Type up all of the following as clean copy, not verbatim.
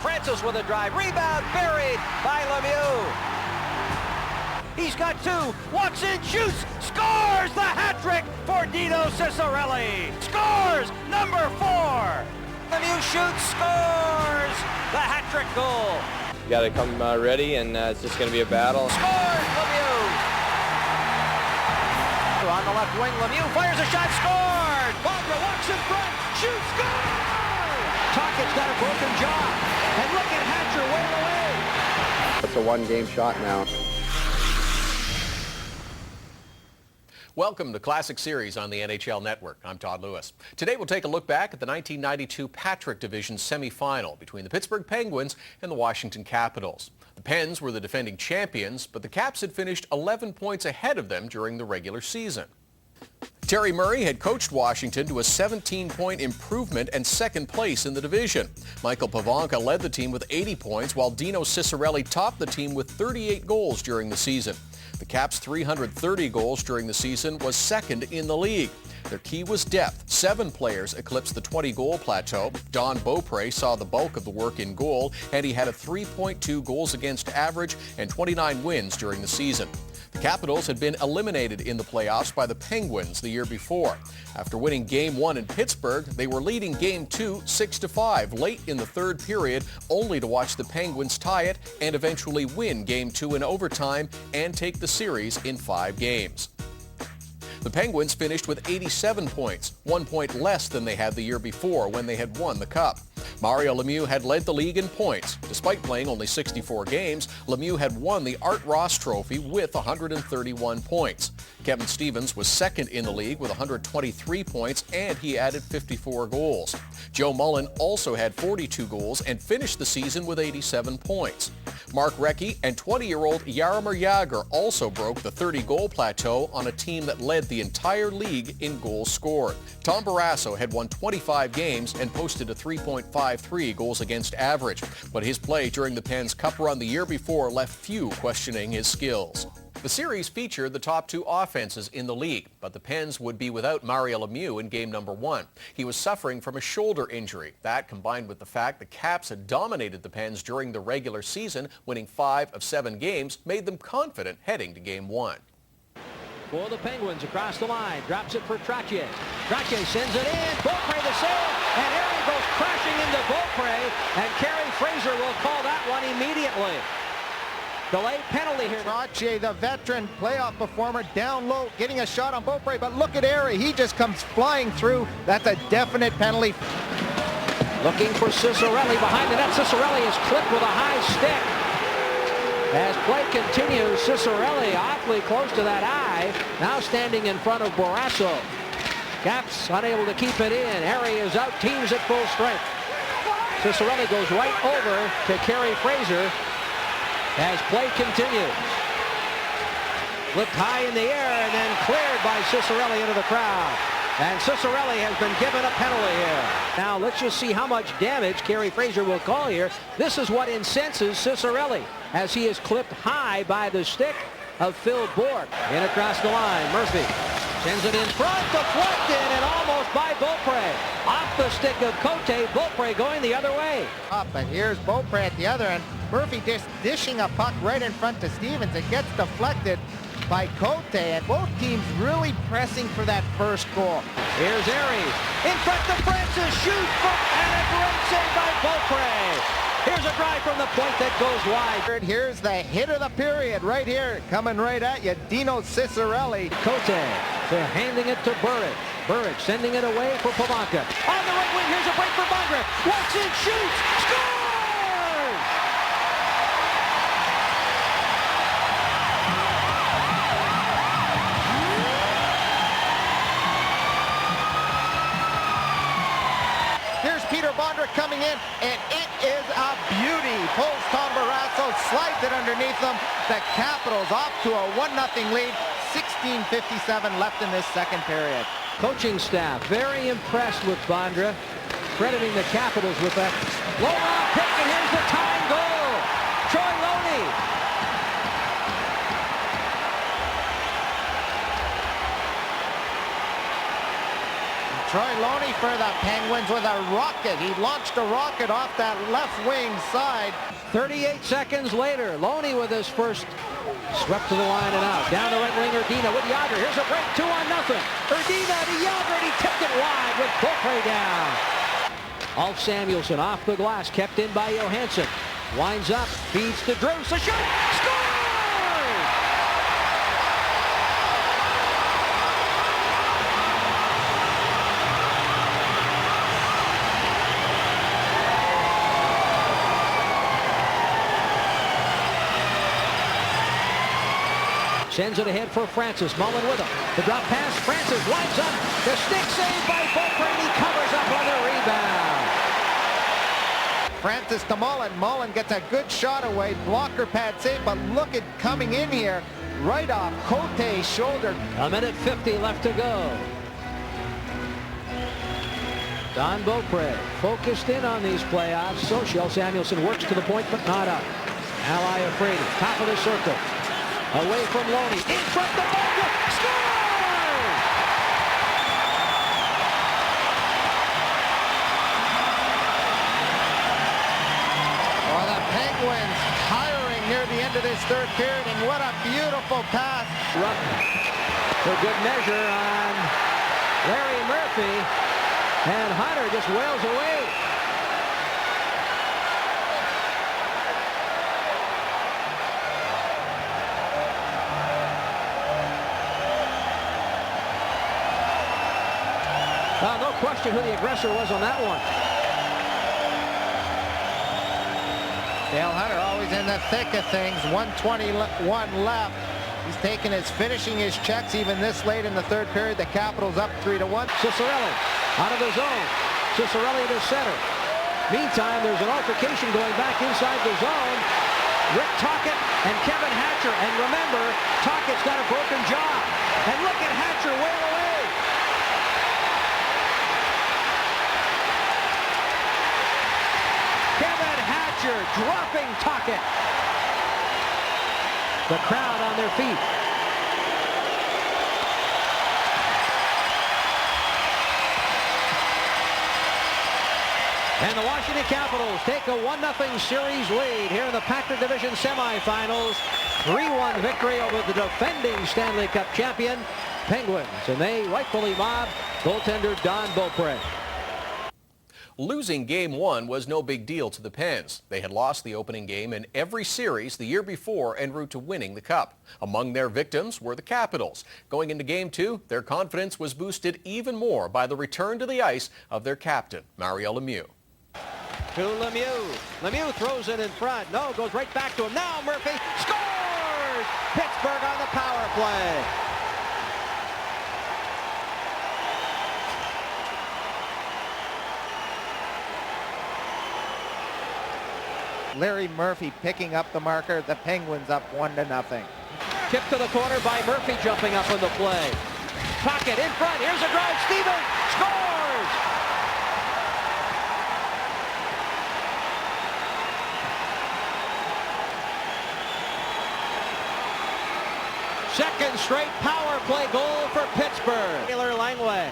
Francis with a drive. Rebound buried by Lemieux. He's got two. Walks in, shoots, scores the hat trick for Dino Ciccarelli. Scores number 4. Lemieux shoots, scores the hat trick goal. You got to come ready, and it's just going to be a battle. Scores Lemieux. On the left wing, Lemieux fires a shot, scored! Bondra walks in front, shoots, score! Tocchet's got a broken jaw, and look at Hatcher way away. It's a one-game shot now. Welcome to Classic Series on the NHL Network. I'm Todd Lewis. Today we'll take a look back at the 1992 Patrick Division semifinal between the Pittsburgh Penguins and the Washington Capitals. The Pens were the defending champions, but the Caps had finished 11 points ahead of them during the regular season. Terry Murray had coached Washington to a 17-point improvement and second place in the division. Michael Pavanka led the team with 80 points, while Dino Ciccarelli topped the team with 38 goals during the season. The Caps' 330 goals during the season was second in the league. Their key was depth. 7 players eclipsed the 20-goal plateau. Don Beaupre saw the bulk of the work in goal, and he had a 3.2 goals against average and 29 wins during the season. The Capitals had been eliminated in the playoffs by the Penguins the year before. After winning Game 1 in Pittsburgh, they were leading Game 2 6-5 late in the third period, only to watch the Penguins tie it and eventually win Game 2 in overtime and take the series in 5 games. The Penguins finished with 87 points, 1 point less than they had the year before when they had won the Cup. Mario Lemieux had led the league in points. Despite playing only 64 games, Lemieux had won the Art Ross Trophy with 131 points. Kevin Stevens was second in the league with 123 points, and he added 54 goals. Joe Mullen also had 42 goals and finished the season with 87 points. Mark Recchi and 20-year-old Jaromir Jagr also broke the 30-goal plateau on a team that led the entire league in goals scored. Tom Barrasso had won 25 games and posted a 3.53 goals against average, but his play during the Pens' Cup run the year before left few questioning his skills. The series featured the top 2 offenses in the league, but the Pens would be without Mario Lemieux in game number 1. He was suffering from a shoulder injury. That, combined with the fact the Caps had dominated the Pens during the regular season, winning 5 of 7 games, made them confident heading to game 1. For the Penguins, across the line, drops it for Trottier. Trottier sends it in, Beaupre the save, and Harry goes crashing into Beaupre, and Kerry Fraser will call that one immediately. Delay penalty here. Trottier, the veteran playoff performer, down low, getting a shot on Beaupre, but look at Harry. He just comes flying through. That's a definite penalty. Looking for Ciccarelli behind the net. Ciccarelli is clipped with a high stick. As play continues, Ciccarelli awfully close to that eye, now standing in front of Barrasso. Caps unable to keep it in. Harry is out, teams at full strength. Ciccarelli goes right over to Kerry Fraser as play continues. Flipped high in the air and then cleared by Ciccarelli into the crowd. And Ciccarelli has been given a penalty here. Now let's just see how much damage Kerry Fraser will call here. This is what incenses Ciccarelli, as he is clipped high by the stick of Phil Bourque. In across the line, Murphy sends it in front, deflected, and almost by Beaupre. Off the stick of Cote, Beaupre going the other way. Up, and here's Beaupre at the other end. Murphy just dishing a puck right in front to Stevens. It gets deflected by Cote, and both teams really pressing for that first goal. Here's Aries in front to Francis, shoots, and a great save by Beaupre. Here's a drive from the point that goes wide. Here's the hit of the period right here, coming right at you, Dino Ciccarelli. Cote, they're handing it to Burrick. Burrick sending it away for Pavanka. On the right wing, here's a break for Bondra. Walks in, shoots, scores! Here's Peter Bondra coming in, and it is a beauty. Pulls Tom Barrasso, slides it underneath them. The Capitals off to a 1-0 lead. 16:57 left in this second period. Coaching staff very impressed with Bondra, crediting the Capitals with that low round pick, and here's the tying goal. Troy Loney. Troy Loney for the Penguins with a rocket. He launched a rocket off that left wing side. 38 seconds later, Loney with his first swept to the line and out. Down the right wing, Erdina with Yager. Here's a break, 2-0. Erdina to Yager, and he tipped it wide with Beaupre down. Ulf Samuelsson off the glass, kept in by Johansson. Winds up, feeds to Drews, a shot, score! Sends it ahead for Francis. Mullen with him. The drop pass. Francis winds up. The stick save by Beaupre. He covers up on the rebound. Francis to Mullen. Mullen gets a good shot away. Blocker pad save, but look at coming in here. Right off Cote's shoulder. A minute 50 left to go. Don Beaupre focused in on these playoffs. Social Samuelsson works to the point, but not up. Ally afraid. Top of the circle. Away from Loney. In front the ball. Score! Well, the Penguins hiring near the end of this third period, and what a beautiful pass. For good measure on Larry Murphy. And Hunter just wails away. No question who the aggressor was on that one. Dale Hunter always in the thick of things. 1:21 left. He's taking his finishing his checks even this late in the third period. The Capitals up 3-1. Cicerelli out of the zone. Cicerelli to center. Meantime, there's an altercation going back inside the zone. Rick Tocchet and Kevin Hatcher. And remember, Tocchet's got a broken jaw. And look at Hatcher wail away. Kevin Hatcher dropping Tocchet. The crowd on their feet. And the Washington Capitals take a 1-0 series lead here in the Patrick Division semifinals. 3-1 victory over the defending Stanley Cup champion Penguins. And they rightfully mob goaltender Don Beaupre. Losing Game 1 was no big deal to the Pens. They had lost the opening game in every series the year before en route to winning the Cup. Among their victims were the Capitals. Going into Game 2, their confidence was boosted even more by the return to the ice of their captain, Mario Lemieux. To Lemieux. Lemieux throws it in front. No, goes right back to him. Now Murphy scores! Pittsburgh on the power play. Larry Murphy picking up the marker. The Penguins up 1-0. Tip to the corner by Murphy jumping up on the play. Pocket in front. Here's a drive. Stevens scores! Second straight power play goal for Pittsburgh. Taylor Langway.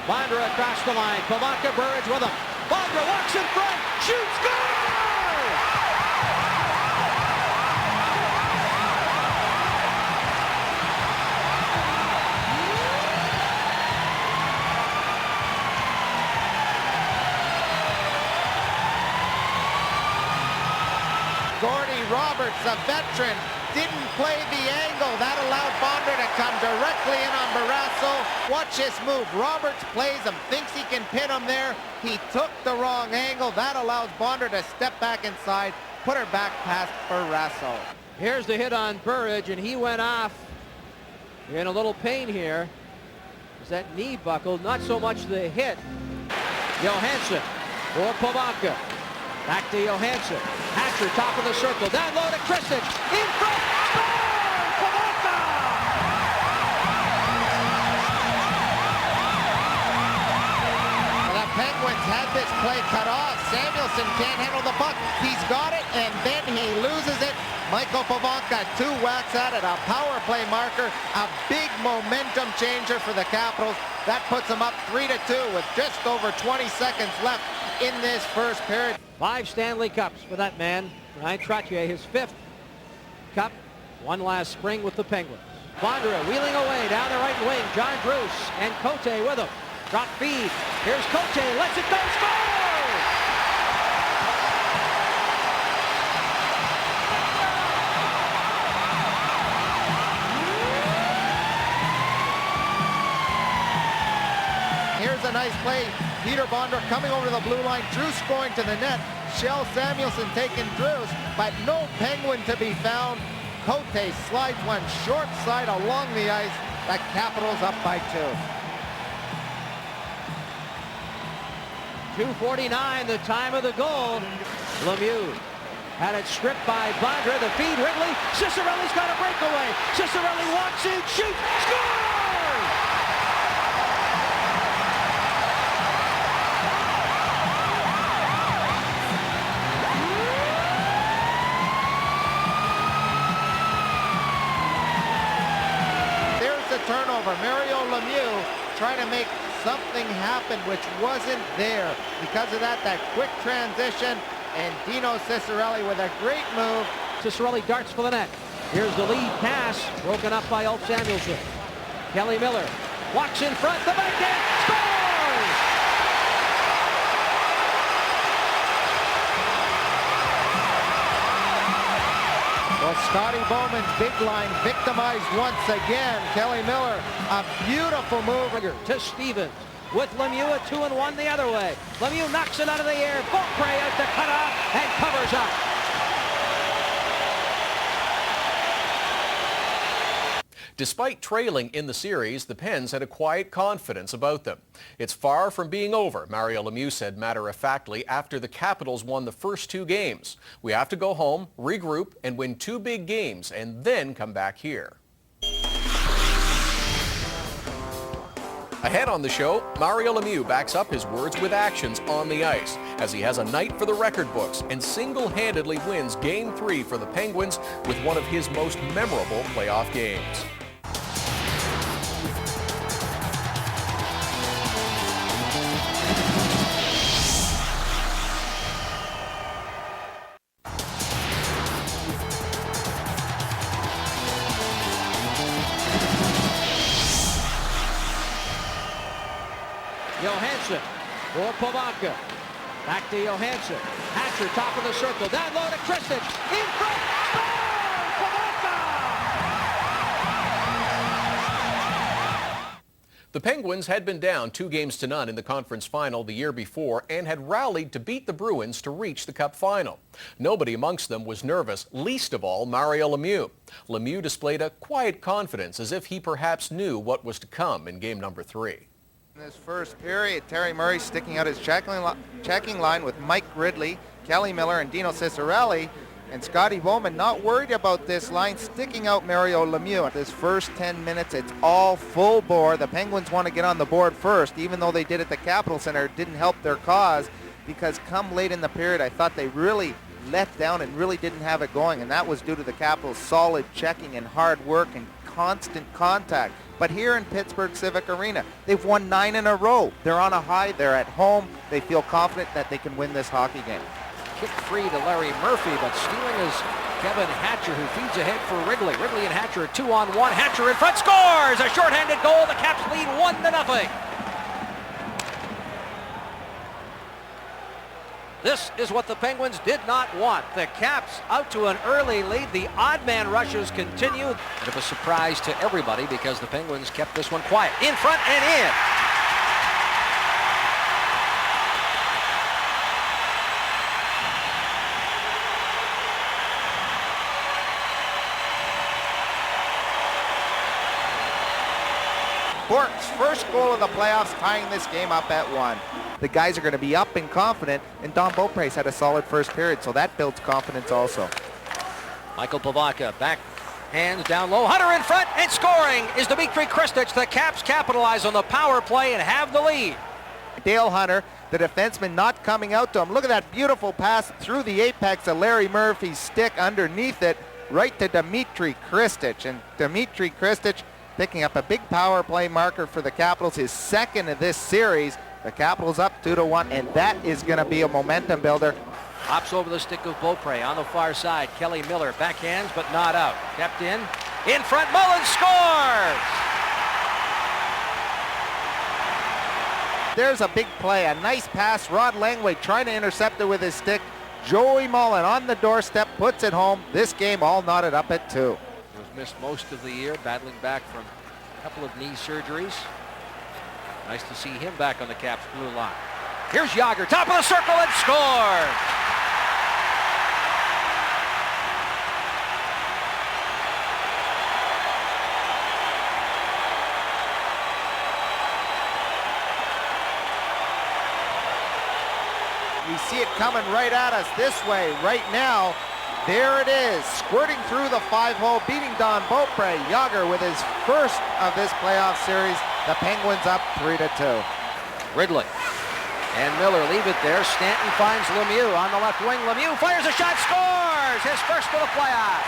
Bondra across the line. Pamaka Burridge with him. Bondra walks in front. Shoots. Goal! Gordy Roberts, a veteran, didn't play the angle. That allowed Bondra to come directly in on Barrasso. Watch this move. Roberts plays him, thinks he can pin him there. He took the wrong angle. That allows Bondra to step back inside, put her back past Barrasso. Here's the hit on Burridge, and he went off in a little pain here. Is that knee buckled? Not so much the hit. Johansson or Pamaka. Back to Johansson. Hatcher, top of the circle. Down low to Kristich. In front. Score! Pamaka! The Penguins had this play cut off. Samuelson can't handle the puck. He's got it, and then he loses it. Michael Pavanka, 2 whacks at it, a power play marker, a big momentum changer for the Capitals. That puts them up 3-2 with just over 20 seconds left in this first period. 5 Stanley Cups for that man, Ryan Trottier, his 5th cup, one last spring with the Penguins. Bondra wheeling away down the right wing. John Bruce and Cote with him. Drop feed. Here's Cote, lets it go, score! Here's a nice play. Peter Bondra coming over the blue line. Drews going to the net. Shell Samuelson taking Drews, but no Penguin to be found. Cote slides one short side along the ice. The Capitals up by 2. 2:49, the time of the goal. Lemieux had it stripped by Bondra. The feed, Wrigley. Ciccarelli's got a breakaway. Ciccarelli walks in, shoots, scores! There's the turnover. Mario Lemieux trying to make something happen which wasn't there. Because of that quick transition, and Dino Ciccarelli with a great move. Ciccarelli darts for the net. Here's the lead pass, broken up by Ulf Samuelsson. Kelly Miller walks in front, the backhand, scores! Well, Scotty Bowman's big line victimized once again. Kelly Miller, a beautiful move. To Stevens with Lemieux at 2-1 the other way. Lemieux knocks it out of the air. Beaupre out to cut off and covers up. Despite trailing in the series, the Pens had a quiet confidence about them. It's far from being over, Mario Lemieux said matter-of-factly after the Capitals won the first 2 games. We have to go home, regroup, and win 2 big games, and then come back here. Ahead on the show, Mario Lemieux backs up his words with actions on the ice as he has a night for the record books and single-handedly wins Game 3 for the Penguins with one of his most memorable playoff games. Johansson for Pavanka. Back to Johansson. Hatcher top of the circle. Down low to Kristich. In front. Score! Pavanka! The Penguins had been down 2-0 in the conference final the year before and had rallied to beat the Bruins to reach the Cup final. Nobody amongst them was nervous, least of all Mario Lemieux. Lemieux displayed a quiet confidence as if he perhaps knew what was to come in game number 3. In this first period, Terry Murray sticking out his checking line with Mike Ridley, Kelly Miller, and Dino Ciccarelli. And Scotty Bowman not worried about this line, sticking out Mario Lemieux. This first 10 minutes, it's all full bore. The Penguins want to get on the board first, even though they did at the Capitol Center. It didn't help their cause because come late in the period, I thought they really let down and really didn't have it going. And that was due to the Capitals' solid checking and hard work and constant contact. But here in Pittsburgh Civic Arena, they've won 9 in a row. They're on a high. They're at home. They feel confident that they can win this hockey game. Kick free to Larry Murphy, but stealing is Kevin Hatcher, who feeds ahead for Wrigley. Wrigley and Hatcher 2-on-1. Hatcher in front, scores! A shorthanded goal. The Caps lead 1-0. This is what the Penguins did not want. The Caps out to an early lead. The odd man rushes continue. Bit of a surprise to everybody because the Penguins kept this one quiet. In front and in. Bork's first goal of the playoffs, tying this game up at 1. The guys are going to be up and confident, and Don Beaupre's had a solid first period, so that builds confidence also. Michael Pavanka back, hands down low. Hunter in front, and scoring is Dmitry Kristich. The Caps capitalize on the power play and have the lead. Dale Hunter The defenseman not coming out to him. Look at that beautiful pass through the apex of Larry Murphy's stick underneath it, right to Dmitry Kristich. And Dmitry Kristich picking up a big power play marker for the Capitals, his second of this series. The Capitals up 2-1, and that is going to be a momentum builder. Hops over the stick of Beaupre on the far side. Kelly Miller backhands, but not out. Kept in. In front, Mullen scores! There's a big play, a nice pass. Rod Langway trying to intercept it with his stick. Joey Mullen on the doorstep, puts it home. This game all knotted up at 2. He was missed most of the year, battling back from a couple of knee surgeries. Nice to see him back on the Caps blue line. Here's Jágr, top of the circle, and scores! We see it coming right at us this way right now. There it is, squirting through the 5-hole, beating Don Beaupre. Jágr with his first of this playoff series. The Penguins up 3-2. Ridley and Miller leave it there. Stanton finds Lemieux on the left wing. Lemieux fires a shot, scores! His first for the playoffs.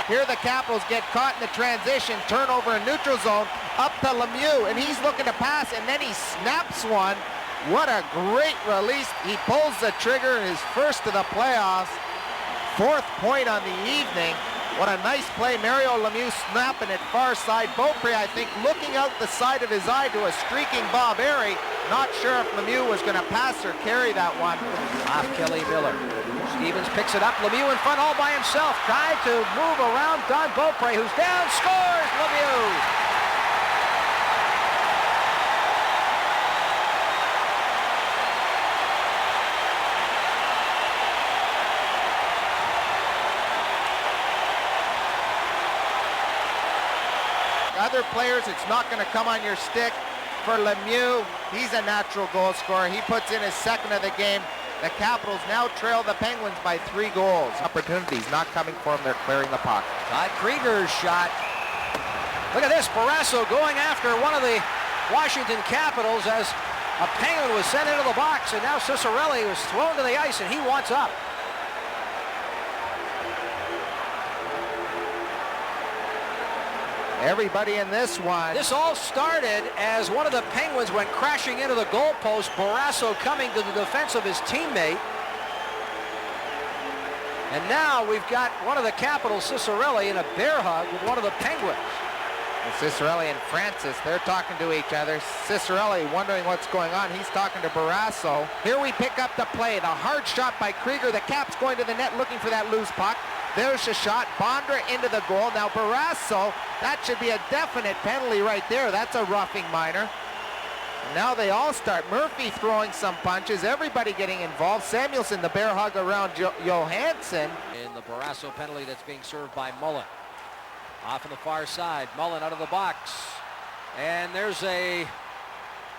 Here the Capitals get caught in the transition, turnover in neutral zone, up to Lemieux, and he's looking to pass, and then he snaps one. What a great release. He pulls the trigger in his first of the playoffs. 4th point on the evening. What a nice play. Mario Lemieux snapping it far side. Beaupre, I think, looking out the side of his eye to a streaking Bob Airy. Not sure if Lemieux was going to pass or carry that one. Off Kelly Miller. Stevens picks it up. Lemieux in front all by himself. Tried to move around Don Beaupre, who's down. Scores! Lemieux! Other players, it's not going to come on your stick. For Lemieux, he's a natural goal scorer. He puts in his second of the game. The Capitals now trail the Penguins by 3 goals. Opportunities not coming for them. They're clearing the puck. Todd Krieger's shot. Look at this. Barrasso going after one of the Washington Capitals as a Penguin was sent into the box, and now Cicerelli was thrown to the ice, and he wants up. Everybody in this one. This all started as one of the Penguins went crashing into the goalpost. Barrasso coming to the defense of his teammate. And now we've got one of the Capitals, Cicerelli, in a bear hug with one of the Penguins. And Cicerelli and Francis, they're talking to each other. Cicerelli wondering what's going on. He's talking to Barrasso. Here we pick up the play. The hard shot by Krieger. The Caps going to the net looking for that loose puck. There's a shot. Bondra into the goal. Now Barrasso, that should be a definite penalty right there. That's a roughing minor. And now they all start. Murphy throwing some punches. Everybody getting involved. Samuelson, the bear hug around Johansson. In the Barrasso penalty that's being served by Mullen. Off on the far side. Mullen out of the box. And there's a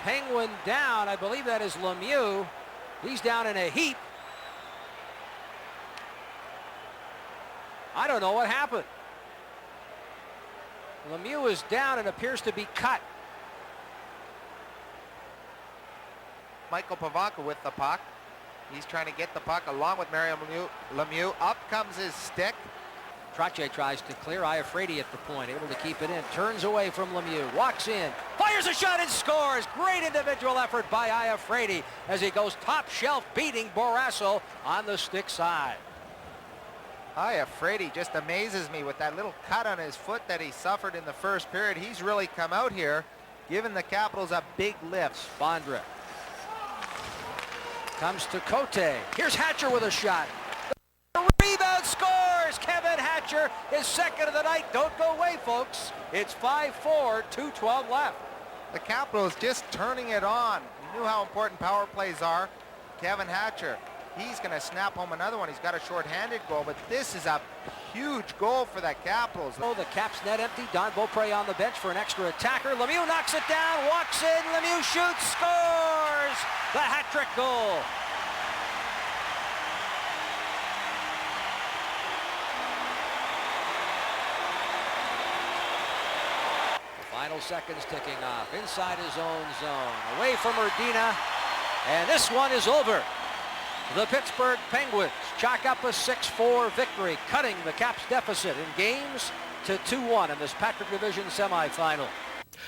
Penguin down. I believe that is Lemieux. He's down in a heap. I don't know what happened. Lemieux is down and appears to be cut. Michael Pavanka with the puck. He's trying to get the puck along with Mario Lemieux. Up comes his stick. Trottier tries to clear. Iafrate at the point, able to keep it in. Turns away from Lemieux. Walks in. Fires a shot and scores. Great individual effort by Iafrate as he goes top shelf, beating Barrasso on the stick side. Iafrate just amazes me with that little cut on his foot that he suffered in the first period. He's really come out here, giving the Capitals a big lift. Bondra comes to Cote. Here's Hatcher with a shot. The rebound, scores! Kevin Hatcher, his second of the night. Don't go away, folks. It's 5-4, 2:12 left. The Capitals just turning it on. You knew how important power plays are. Kevin Hatcher, he's going to snap home another one. He's got a short-handed goal, but this is a huge goal for the Capitals. Oh, the Caps net empty. Don Beaupre on the bench for an extra attacker. Lemieux knocks it down, walks in. Lemieux shoots, scores! The hat-trick goal. Final seconds ticking off. Inside his own zone. Away from Erdina. And this one is over. The Pittsburgh Penguins chalk up a 6-4 victory, cutting the Caps deficit in games to 2-1 in this Patrick Division semifinal.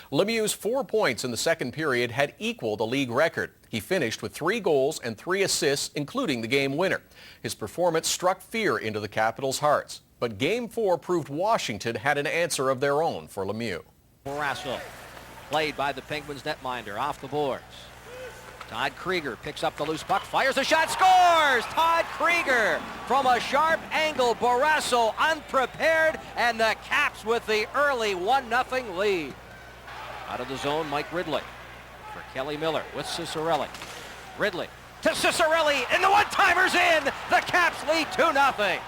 Lemieux's 4 points in the second period had equaled the league record. He finished with 3 goals and 3 assists, including the game winner. His performance struck fear into the Capitals' hearts. But Game 4 proved Washington had an answer of their own for Lemieux. Morasso, played by the Penguins netminder, off the boards. Todd Krieger picks up the loose puck, fires a shot, scores! Todd Krieger from a sharp angle. Barrasso unprepared, and the Caps with the early 1-0 lead. Out of the zone, Mike Ridley for Kelly Miller with Ciccarelli. Ridley to Ciccarelli, and the one-timer's in! The Caps lead 2-0.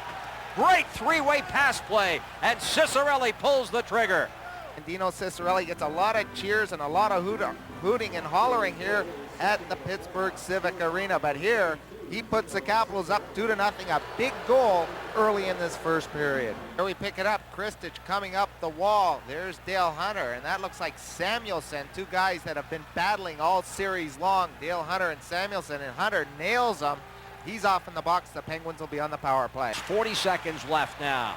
Great three-way pass play, and Ciccarelli pulls the trigger. And Dino Ciccarelli gets a lot of cheers and a lot of hooting and hollering here at the Pittsburgh Civic Arena. But here, he puts the Capitals up 2-0, a big goal early in this first period. Here we pick it up, Kristich coming up the wall. There's Dale Hunter, and that looks like Samuelsson, two guys that have been battling all series long, Dale Hunter and Samuelsson, and Hunter nails them. He's off in the box. The Penguins will be on the power play. 40 seconds left now.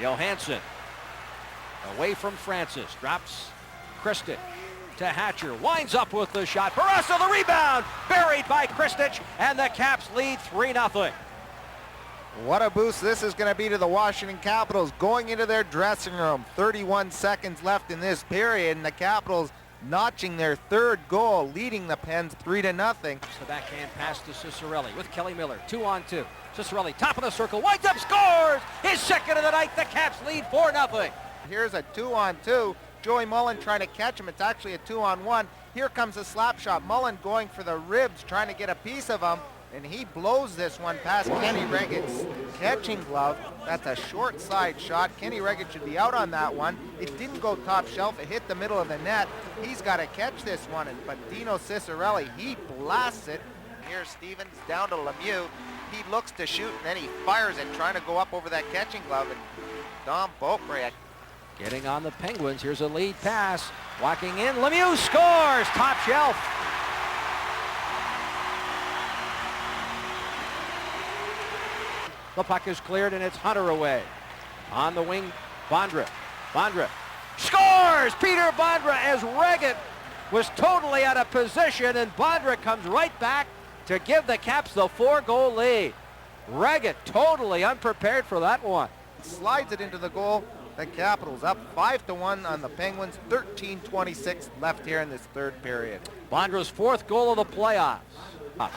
Johansson away from Francis, drops Kristich to Hatcher, winds up with the shot. Barrasso the rebound, buried by Kristich, and the Caps lead 3-0. What a boost this is going to be to the Washington Capitals going into their dressing room. 31 seconds left in this period, and the Capitals notching their third goal, leading the Pens 3-0. The backhand pass to Ciccarelli with Kelly Miller, 2-on-2. Ciccarelli, top of the circle, winds up, scores! His second of the night, the Caps lead 4-0. Here's a 2-on-2. Joey Mullen trying to catch him. It's actually a 2-on-1. Here comes a slap shot. Mullen going for the ribs, trying to get a piece of him, and he blows this one past Kenny Reggett's catching glove. That's a short side shot. Kenny Reggett should be out on that one. It didn't go top shelf. It hit the middle of the net. He's got to catch this one, but Dino Ciccarelli, he blasts it. Here's Stevens down to Lemieux. He looks to shoot, and then he fires it, trying to go up over that catching glove, and Dom Beaupre getting on the Penguins. Here's a lead pass. Walking in. Lemieux scores. Top shelf. The puck is cleared, and it's Hunter away. On the wing, Bondra. Bondra scores. Peter Bondra, as Reggett was totally out of position, and Bondra comes right back to give the Caps the 4-goal lead. Reggett totally unprepared for that one. Slides it into the goal. The Capitals up 5-1 on the Penguins. 13:26 left here in this third period. Bondra's 4th goal of the playoffs.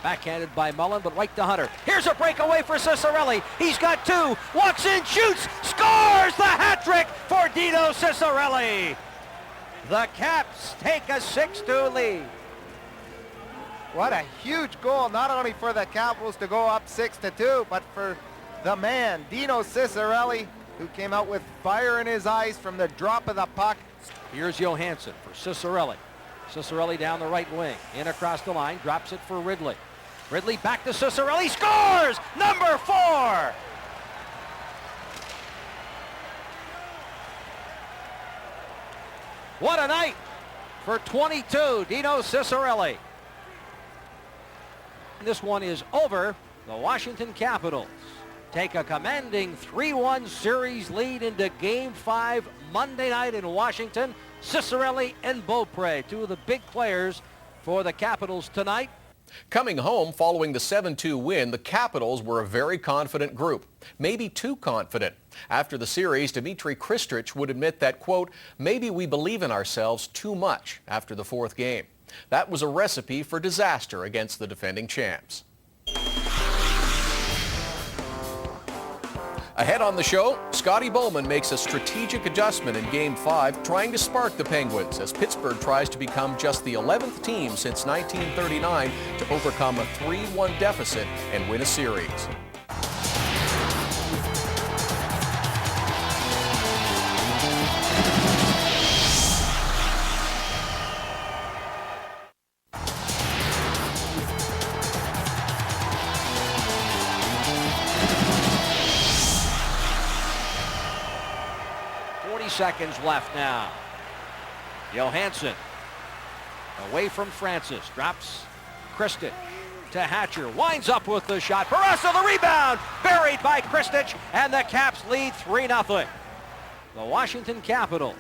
Backhanded by Mullen, but right to Hunter. Here's a breakaway for Ciccarelli. He's got 2. Walks in, shoots, scores the hat trick for Dino Ciccarelli. The Caps take a 6-2 lead. What a huge goal, not only for the Capitals to go up 6-2, but for the man, Dino Ciccarelli, who came out with fire in his eyes from the drop of the puck. Here's Johansson for Ciccarelli. Ciccarelli down the right wing, in across the line, drops it for Ridley. Ridley back to Ciccarelli, scores! Number 4! What a night for 22, Dino Ciccarelli. This one is over. The Washington Capitals take a commanding 3-1 series lead into Game 5 Monday night in Washington. Ciccarelli and Beaupre, two of the big players for the Capitals tonight. Coming home following the 7-2 win, the Capitals were a very confident group, maybe too confident. After the series, Dmitry Kristich would admit that, quote, maybe we believe in ourselves too much after the 4th game. That was a recipe for disaster against the defending champs. Ahead on the show, Scotty Bowman makes a strategic adjustment in Game 5, trying to spark the Penguins as Pittsburgh tries to become just the 11th team since 1939 to overcome a 3-1 deficit and win a series. Seconds left now. Johansson away from Francis. Drops Kristich to Hatcher. Winds up with the shot. Barrasso the rebound. Buried by Kristich. And the Caps lead 3-0. The Washington Capitals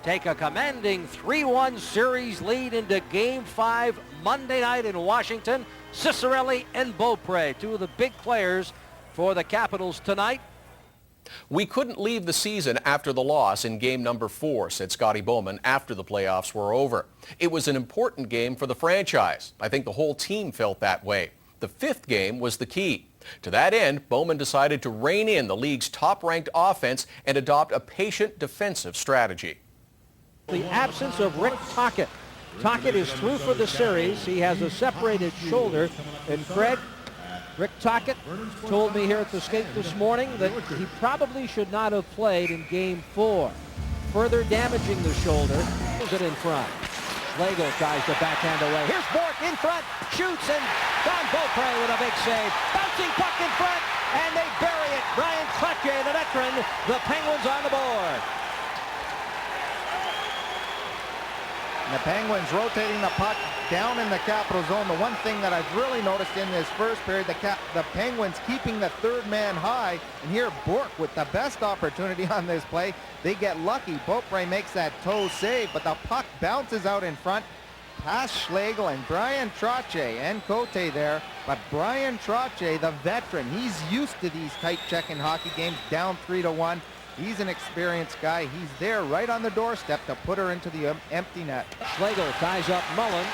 take a commanding 3-1 series lead into Game 5 Monday night in Washington. Cicerelli and Beaupre, two of the big players for the Capitals tonight. We couldn't leave the season after the loss in game number 4, said Scotty Bowman after the playoffs were over. It was an important game for the franchise. I think the whole team felt that way. The 5th game was the key. To that end, Bowman decided to rein in the league's top-ranked offense and adopt a patient defensive strategy. The absence of Rick Tocchet. Tocchet is through for the series. He has a separated shoulder. And Craig, Rick Tocchet told me here at the skate this morning that he probably should not have played in Game 4. Further damaging the shoulder. Is it in front? Schlegel tries to backhand away. Here's Bork in front, shoots, and Don Beaupre with a big save. Bouncing puck in front, and they bury it. Brian Cloutier, the veteran, the Penguins on the board. And the Penguins rotating the puck down in the Capital zone. The one thing that I've really noticed in this first period, the Penguins keeping the third man high. And here Bork with the best opportunity on this play. They get lucky. Beaupre makes that toe save, but the puck bounces out in front. Past Schlegel and Brian Trottier and Cote there. But Brian Trottier, the veteran, he's used to these tight checking hockey games, down 3-1. He's an experienced guy. He's there right on the doorstep to put her into the empty net. Schlegel ties up Mullen.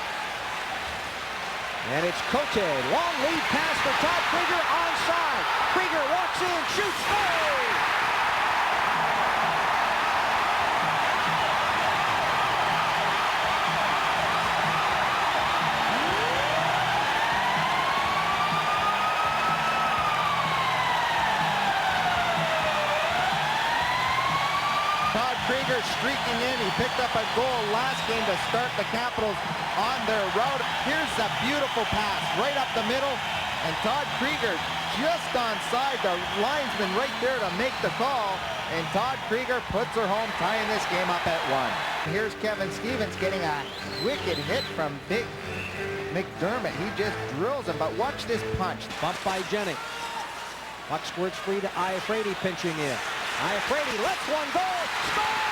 And it's Cote. Long lead pass for Todd Krieger onside. Krieger walks in, shoots, goal! Todd Krieger streaking in. He picked up a goal last game to start the Capitals on their route. Here's a beautiful pass right up the middle. And Todd Krieger just onside. The linesman right there to make the call. And Todd Krieger puts her home, tying this game up at 1. Here's Kevin Stevens getting a wicked hit from Big McDermott. He just drills him, but watch this punch. Bumped by Jennings. Puck squirts free to Iafrate pinching in. Iafrate lets one go. Scores!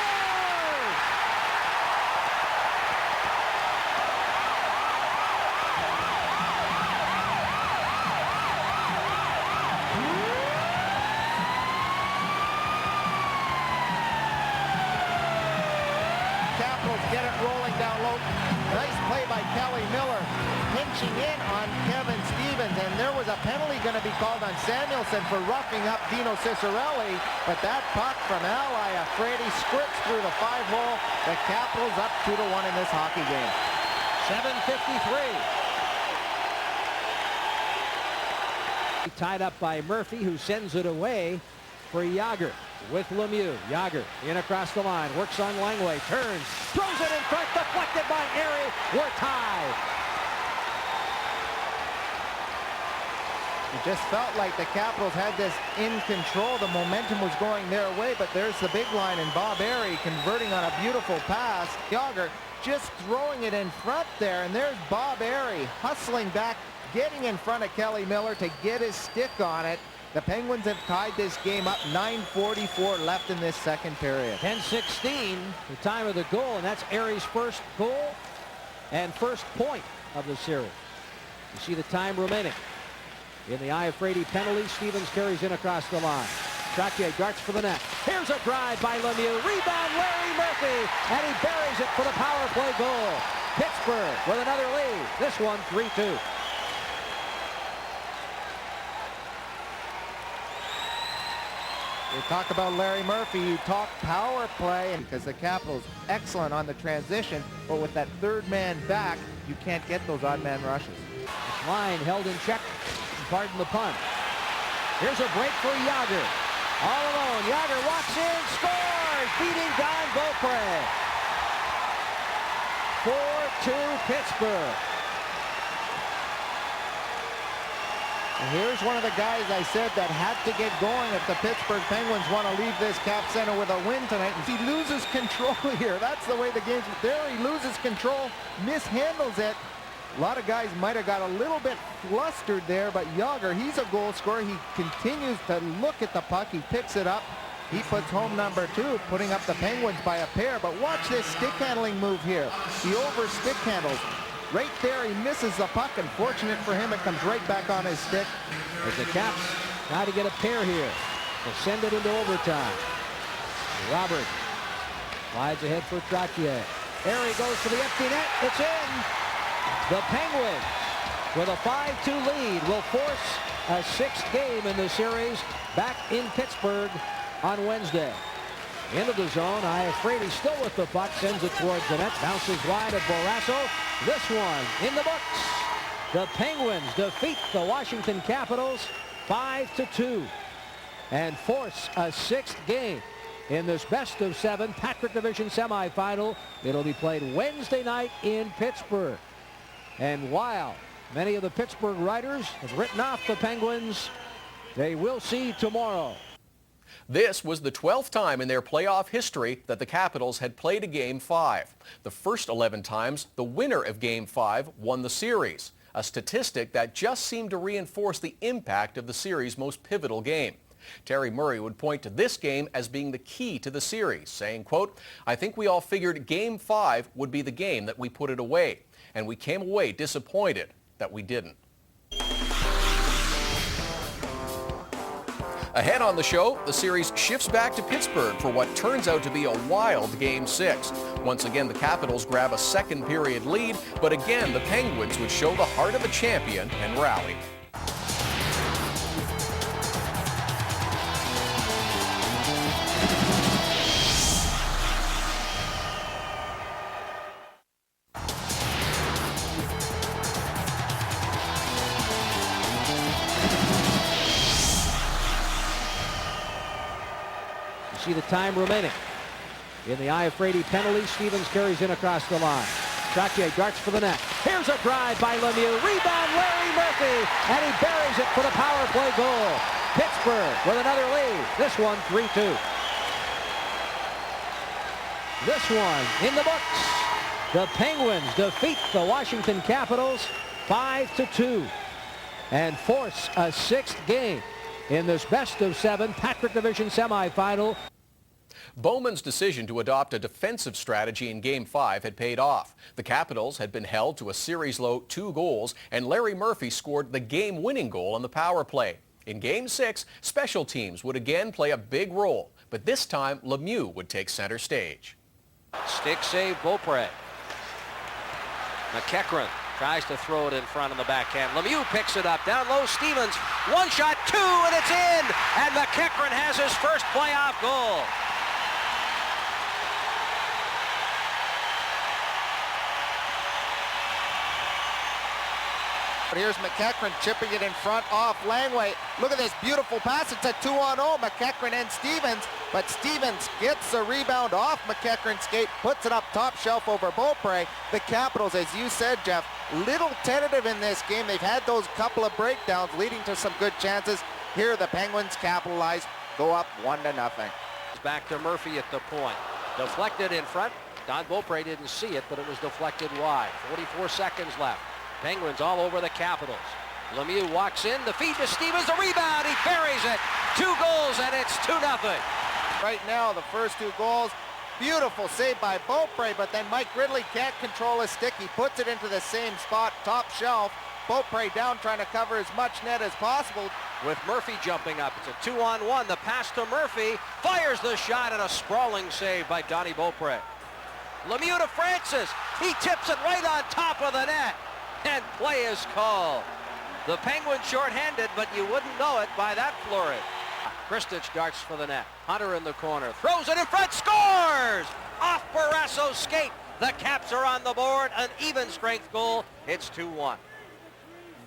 Capitals get it rolling down low. Nice play by Kelly Miller. Pinching in on Kevin Stevens, and there was a penalty going to be called on Samuelson for roughing up Dino Cicerelli, but that puck from Al Iafrate squirts through the 5-hole. The Capitals up 2-1 in this hockey game. 7:53. Tied up by Murphy, who sends it away for Yager with Lemieux. Yager in across the line, works on Langway, turns, throws it in front, deflected by Erie. We're tied. It just felt like the Capitals had this in control. The momentum was going their way, but there's the big line, and Bob Erie converting on a beautiful pass. Yager just throwing it in front there, and there's Bob Erie hustling back, getting in front of Kelly Miller to get his stick on it. The Penguins have tied this game up. 9:44 left in this second period. 10:16, the time of the goal, and that's Erie's first goal and first point of the series. You see the time remaining. In the Iafrate penalty, Stevens carries in across the line. Trottier darts for the net. Here's a drive by Lemieux. Rebound, Larry Murphy, and he buries it for the power play goal. Pittsburgh with another lead. This one 3-2. You talk about Larry Murphy, you talk power play, and because the Capitals excellent on the transition, but with that third man back, you can't get those odd man rushes. This line held in check. Pardon the pun. Here's a break for Yager. All alone. Yager walks in, scores, beating Don Beaupre. 4-2 Pittsburgh. And here's one of the guys I said that had to get going if the Pittsburgh Penguins want to leave this Cap Center with a win tonight. And he loses control here. That's the way the game's there. He loses control, mishandles it. A lot of guys might have got a little bit flustered there, but Yager, he's a goal scorer. He continues to look at the puck. He picks it up. He puts home number 2, putting up the Penguins by a pair. But watch this stick handling move here. He over stick handles. Right there, he misses the puck, and fortunate for him, it comes right back on his stick. As the Caps try to get a pair here to send it into overtime. Robert slides ahead for Trottier. Airy goes to the empty net. It's in. The Penguins, with a 5-2 lead, will force a 6th game in the series back in Pittsburgh on Wednesday. Into the zone. Iafrate still with the puck, sends it towards the net, bounces wide at Barrasso. This one in the books. The Penguins defeat the Washington Capitals 5-2 and force a 6th game in this best-of-7 Patrick Division semifinal. It'll be played Wednesday night in Pittsburgh. And while many of the Pittsburgh writers have written off the Penguins, they will see tomorrow. This was the 12th time in their playoff history that the Capitals had played a Game 5. The first 11 times, the winner of Game 5 won the series, a statistic that just seemed to reinforce the impact of the series' most pivotal game. Terry Murray would point to this game as being the key to the series, saying, quote, "I think we all figured Game 5 would be the game that we put it away, and we came away disappointed that we didn't." Ahead on the show, the series shifts back to Pittsburgh for what turns out to be a wild Game 6. Once again, the Capitals grab a second period lead, but again, the Penguins would show the heart of a champion and rally. See the time remaining. In the Iafrate penalty, Stevens carries in across the line. Trottier darts for the net. Here's a drive by Lemieux. Rebound Larry Murphy, and he buries it for the power play goal. Pittsburgh with another lead. This one 3-2. This one in the books. The Penguins defeat the Washington Capitals 5-2 and force a 6th game in this best-of-7 Patrick Division semifinal. Bowman's decision to adopt a defensive strategy in Game 5 had paid off. The Capitals had been held to a series-low 2 goals, and Larry Murphy scored the game-winning goal on the power play. In Game 6, special teams would again play a big role, but this time Lemieux would take center stage. Stick save Beaupre. McEachran tries to throw it in front of the backhand. Lemieux picks it up. Down low, Stevens. One shot, 2, and it's in. And McEachran has his first playoff goal. But here's McEachran chipping it in front off Langway. Look at this beautiful pass. It's a 2-on-0. McEachran and Stevens. But Stevens gets the rebound off McEachran's skate, puts it up top shelf over Beaupre. The Capitals, as you said, Jeff, little tentative in this game. They've had those couple of breakdowns leading to some good chances. Here the Penguins capitalize, go up 1-0. Back to Murphy at the point. Deflected in front. Don Beaupre didn't see it, but it was deflected wide. 44 seconds left. Penguins all over the Capitals. Lemieux walks in, the feed to Stevens, the rebound, he buries it. 2 goals, and it's 2-0. Right now, the first 2 goals, beautiful save by Beaupre, but then Mike Ridley can't control his stick. He puts it into the same spot, top shelf. Beaupre down trying to cover as much net as possible. With Murphy jumping up, it's a 2-on-1. The pass to Murphy, fires the shot, and a sprawling save by Donnie Beaupre. Lemieux to Francis, he tips it right on top of the net. And play is called. The Penguins shorthanded, but you wouldn't know it by that flurry. Kristich darts for the net. Hunter in the corner. Throws it in front. Scores! Off Barrasso's skate. The Caps are on the board. An even strength goal. It's 2-1.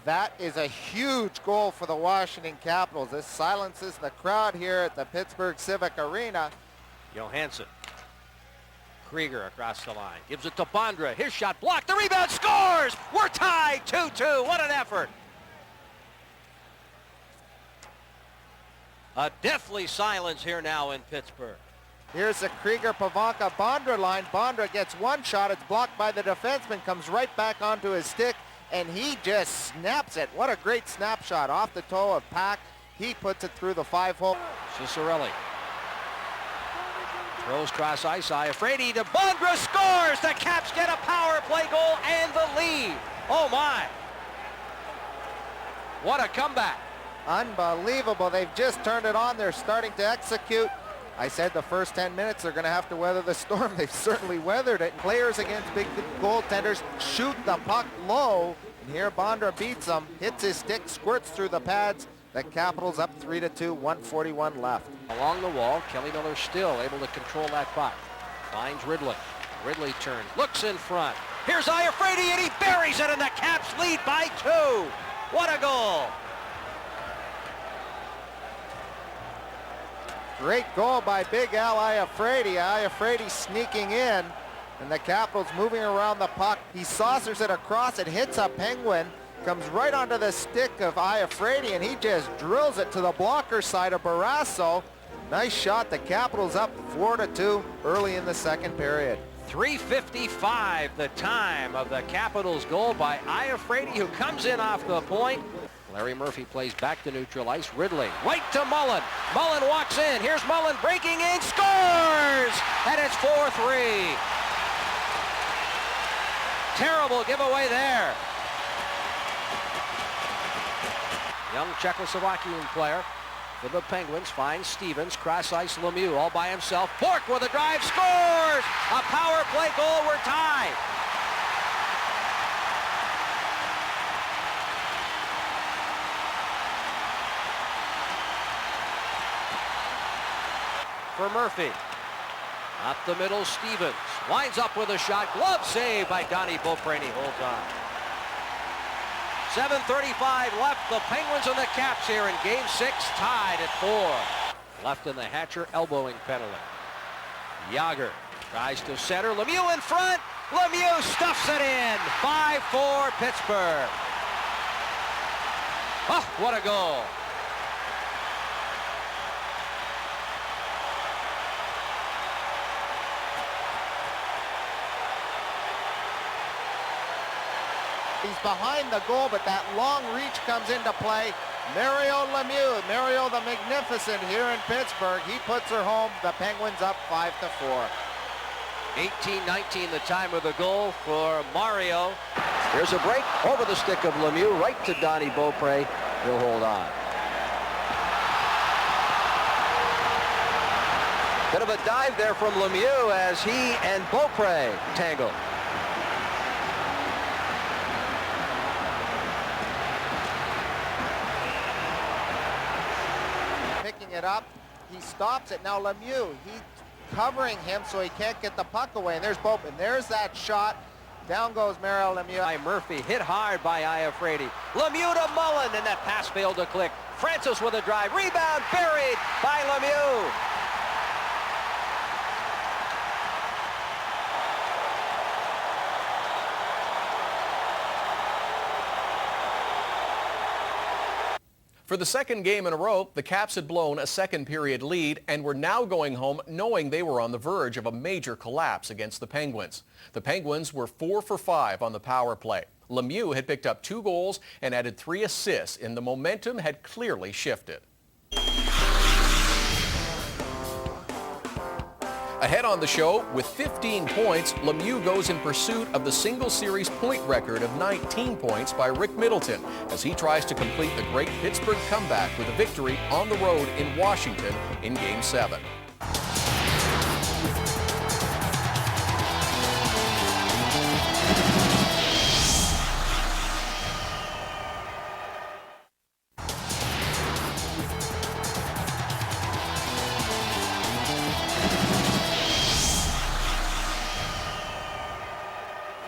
That is a huge goal for the Washington Capitals. This silences the crowd here at the Pittsburgh Civic Arena. Johansson. Krieger across the line. Gives it to Bondra. His shot blocked. The rebound. Scores! We're tied 2-2. What an effort. A deathly silence here now in Pittsburgh. Here's the Krieger-Pavanka-Bondra line. Bondra gets one shot. It's blocked by the defenseman, comes right back onto his stick, and he just snaps it. What a great snapshot off the toe of Pack. He puts it through the 5-hole. Ciccarelli throws cross ice. Iafrate to Bondra, scores! The Caps get a power play goal and the lead. Oh my! What a comeback. Unbelievable. They've just turned it on. They're starting to execute. I said the first 10 minutes they're going to have to weather the storm. They've certainly weathered it. Players against big goaltenders shoot the puck low. And here Bondra beats them, hits his stick, squirts through the pads. The Capitals up 3-2, 1:41 left. Along the wall, Kelly Miller still able to control that puck. Finds Ridley. Ridley turns, looks in front. Here's Iafrate, and he buries it, and the Caps lead by 2. What a goal! Great goal by Big Al Iafrate. Iafrate sneaking in, and the Capitals moving around the puck. He saucers it across. It hits a Penguin, comes right onto the stick of Iafrate, and he just drills it to the blocker side of Barrasso. Nice shot. The Capitals up 4-2 early in the second period. 3:55 the time of the Capitals goal by Iafrate, who comes in off the point. Larry Murphy plays back to neutral ice. Ridley right to Mullen. Mullen walks in. Here's Mullen breaking in, scores! And it's 4-3. Terrible giveaway there. Young Czechoslovakian player for the Penguins finds Stevens, cross ice Lemieux all by himself. Bork with a drive, scores! A power play goal, we're tied. For Murphy. Up the middle, Stevens winds up with a shot. Glove save by Donnie Beaupre, and he holds on. 7:35 left. The Penguins and the Caps here in Game 6, tied at 4. Left in the Hatcher elbowing penalty. Yager tries to center. Lemieux in front. Lemieux stuffs it in. 5-4 Pittsburgh. Oh, what a goal. He's behind the goal, but that long reach comes into play. Mario Lemieux, Mario the Magnificent here in Pittsburgh. He puts her home. The Penguins up 5-4. 18-19 the time of the goal for Mario. Here's a break over the stick of Lemieux, right to Donnie Beaupre. He'll hold on. Bit of a dive there from Lemieux as he and Beaupre tangle. It up, he stops it. Now Lemieux, he's covering him so he can't get the puck away, and there's Bope, and there's that shot. Down goes Mario Lemieux. Murphy hit hard by Iafrate. Lemieux to Mullen, and that pass failed to click. Francis with a drive, rebound buried by Lemieux. For the second game in a row, the Caps had blown a second period lead and were now going home knowing they were on the verge of a major collapse against the Penguins. The Penguins were 4 for 5 on the power play. Lemieux had picked up 2 goals and added 3 assists, and the momentum had clearly shifted. Ahead on the show, with 15 points, Lemieux goes in pursuit of the single-series point record of 19 points by Rick Middleton as he tries to complete the great Pittsburgh comeback with a victory on the road in Washington in Game 7.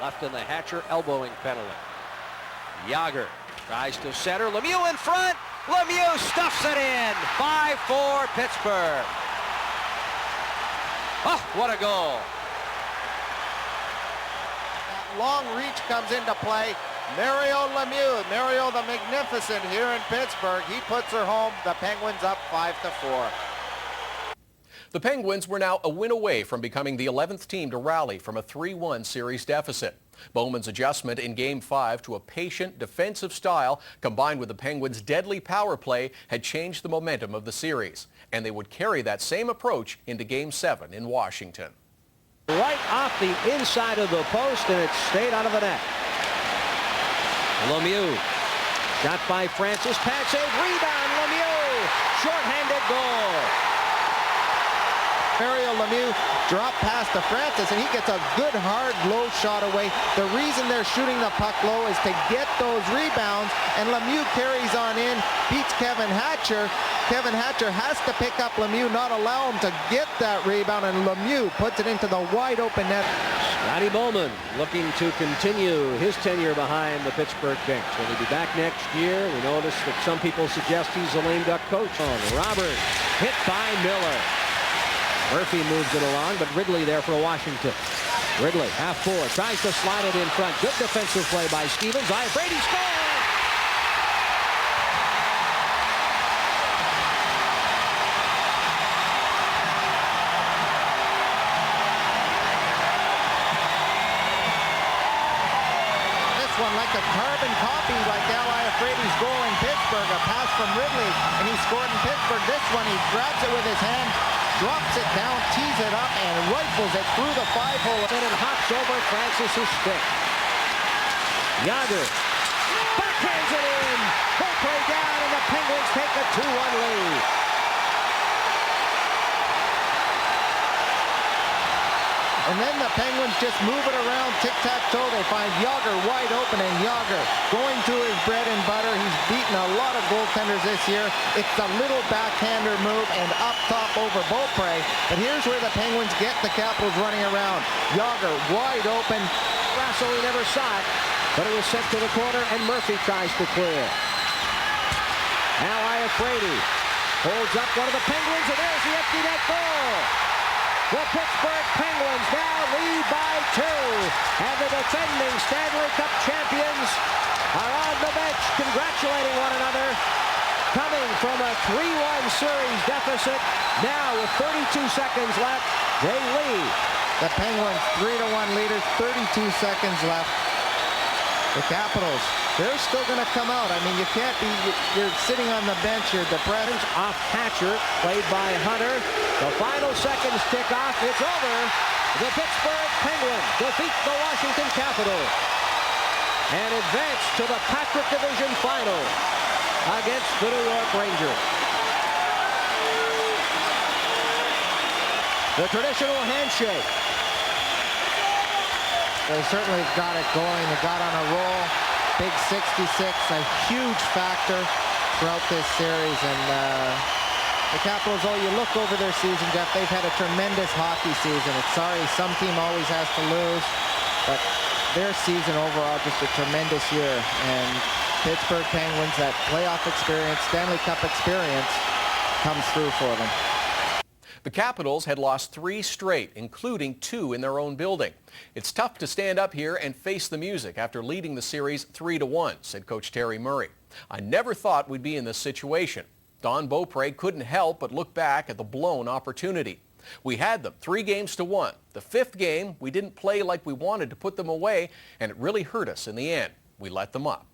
Left in the Hatcher elbowing penalty. Yager tries to center. Lemieux in front. Lemieux stuffs it in. 5-4 Pittsburgh. Oh, what a goal. That long reach comes into play. Mario Lemieux, Mario the Magnificent here in Pittsburgh. He puts her home. The Penguins up 5-4. The Penguins were now a win away from becoming the 11th team to rally from a 3-1 series deficit. Bowman's adjustment in Game 5 to a patient defensive style combined with the Penguins' deadly power play had changed the momentum of the series, and they would carry that same approach into Game 7 in Washington. Right off the inside of the post, and it stayed out of the net. Lemieux, shot by Francis, pad save, rebound, Lemieux, shorthanded goal. Mario Lemieux dropped past to Francis, and he gets a good, hard, low shot away. The reason they're shooting the puck low is to get those rebounds, and Lemieux carries on in, beats Kevin Hatcher. Kevin Hatcher has to pick up Lemieux, not allow him to get that rebound, and Lemieux puts it into the wide-open net. Scotty Bowman looking to continue his tenure behind the Pittsburgh bench. Will he be back next year? We noticed that some people suggest he's a lame duck coach. Robert hit by Miller. Murphy moves it along, but Ridley there for Washington. Ridley, half forward, tries to slide it in front. Good defensive play by Stevens. Brady scores! This one like a carbon copy, like Brady's goal in Pittsburgh. A pass from Ridley, and he scored in Pittsburgh. This one, he grabs it with his hand, drops it down, tees it up, and rifles it through the 5-hole. And it hops over Francis's stick. Yager backhands it in. Full play down, and the Penguins take a 2-1 lead. And then the Penguins just move it around, tic-tac-toe. They find Yager wide open, and Yager going to his bread and butter. He's beaten a lot of goaltenders this year. It's a little backhander move and up top over Beaupre. But here's where the Penguins get the Capitals running around. Yager wide open. Russell, he never saw it, but it was sent to the corner, and Murphy tries to clear. Now Brady holds up one of the Penguins, and there's the empty net goal. The Pittsburgh Penguins now lead by 2, and the defending Stanley Cup champions are on the bench congratulating one another, coming from a 3-1 series deficit. Now with 32 seconds left, they lead. The Penguins 3-1 leaders, 32 seconds left. The Capitals, they're still going to come out. I mean, you can't be, you're sitting on the bench, you're depressed. Off Hatcher, played by Hunter. The final seconds tick off. It's over. The Pittsburgh Penguins defeat the Washington Capitals and advance to the Patrick Division Final against the New York Rangers. The traditional handshake. They certainly got it going. They got on a roll. Big 66, a huge factor throughout this series. And the Capitals, oh, you look over their season, Jeff, they've had a tremendous hockey season. It's sorry, some team always has to lose, but their season overall just a tremendous year. And Pittsburgh Penguins, that playoff experience, Stanley Cup experience, comes through for them. The Capitals had lost 3 straight, including 2 in their own building. It's tough to stand up here and face the music after leading the series 3-1, said Coach Terry Murray. I never thought we'd be in this situation. Don Beaupre couldn't help but look back at the blown opportunity. We had them 3-1. The 5th game, we didn't play like we wanted to put them away, and it really hurt us in the end. We let them up.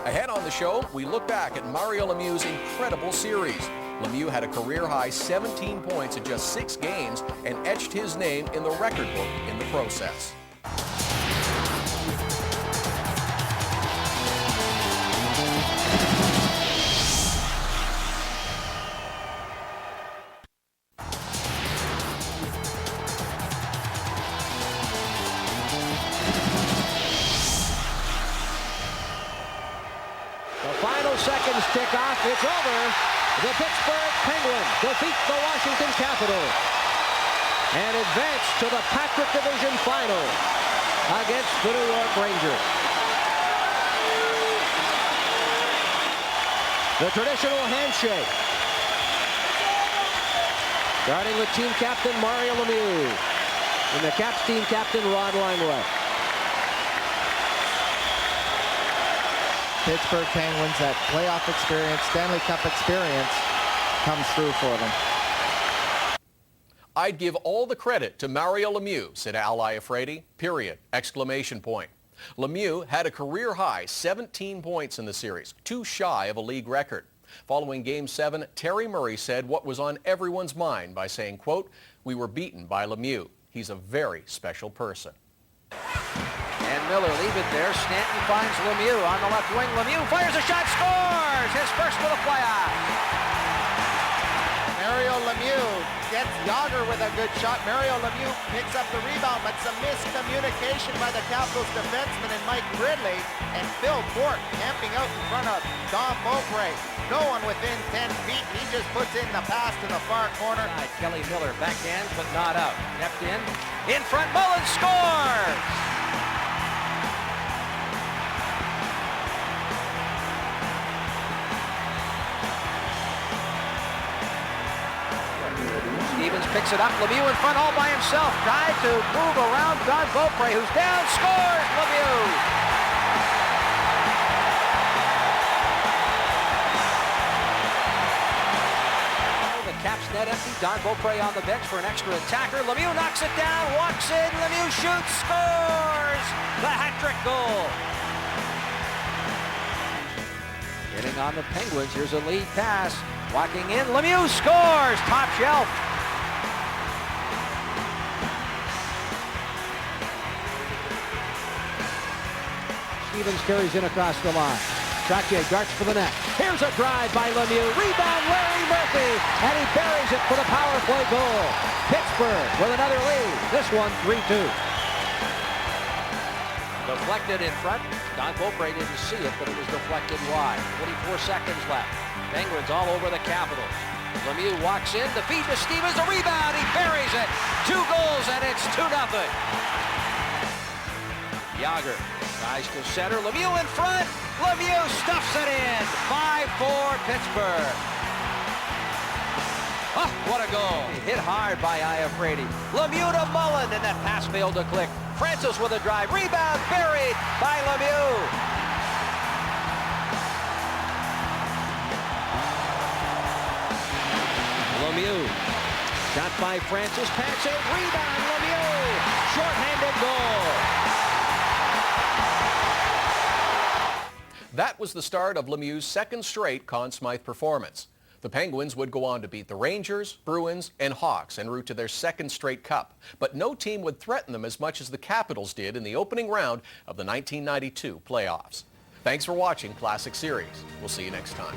Ahead on the show, we look back at Mario Lemieux's incredible series. Lemieux had a career-high 17 points in just 6 games and etched his name in the record book in the process. Seconds tick off. It's over. The Pittsburgh Penguins defeat the Washington Capitals and advance to the Patrick Division Final against the New York Rangers. The traditional handshake. Starting with team captain Mario Lemieux. and the Caps team captain, Rod Langway. Pittsburgh Penguins, that playoff experience, Stanley Cup experience, comes through for them. I'd give all the credit to Mario Lemieux, said Al Iafrate, period, exclamation point. Lemieux had a career-high 17 points in the series, 2 shy of a league record. Following Game 7, Terry Murray said what was on everyone's mind by saying, quote, "We were beaten by Lemieux. He's a very special person." And Miller leave it there. Stanton finds Lemieux on the left wing. Lemieux fires a shot, scores! His first with a playoff. Mario Lemieux gets Yager with a good shot. Mario Lemieux picks up the rebound, but some miscommunication by the Capitals defenseman and Mike Ridley, and Phil Bourque camping out in front of Don Beaupre. No one within 10 feet. He just puts in the pass to the far corner. Kelly Miller backhands, but not out. Kept in front, Mullen scores! Stevens picks it up. Lemieux in front all by himself. Tried to move around Don Beaupre, who's down. Scores! Lemieux! The Caps net empty. Don Beaupre on the bench for an extra attacker. Lemieux knocks it down. Walks in. Lemieux shoots. Scores! The hat-trick goal. Hitting on the Penguins. Here's a lead pass. Walking in. Lemieux scores! Top shelf. Stevens carries in across the line. Trottier darts for the net. Here's a drive by Lemieux. Rebound Larry Murphy. And he buries it for the power play goal. Pittsburgh with another lead. This one 3-2. Deflected in front. Don Beaupre didn't see it, but it was deflected wide. 24 seconds left. Penguins all over the Capitals. Lemieux walks in. The feed to Stevens. The rebound. He buries it. 2 goals, and it's 2-0. Yager tries to center. Lemieux in front. Lemieux stuffs it in. 5-4 Pittsburgh. Oh, what a goal. Hit hard by Iafrate. Lemieux to Mullen, and that pass failed to click. Francis with a drive. Rebound buried by Lemieux. Lemieux. Shot by Francis. Pass it. Rebound Lemieux. Short-handed goal. That was the start of Lemieux's second straight Conn Smythe performance. The Penguins would go on to beat the Rangers, Bruins, and Hawks en route to their second straight cup. But no team would threaten them as much as the Capitals did in the opening round of the 1992 playoffs. Thanks for watching Classic Series. We'll see you next time.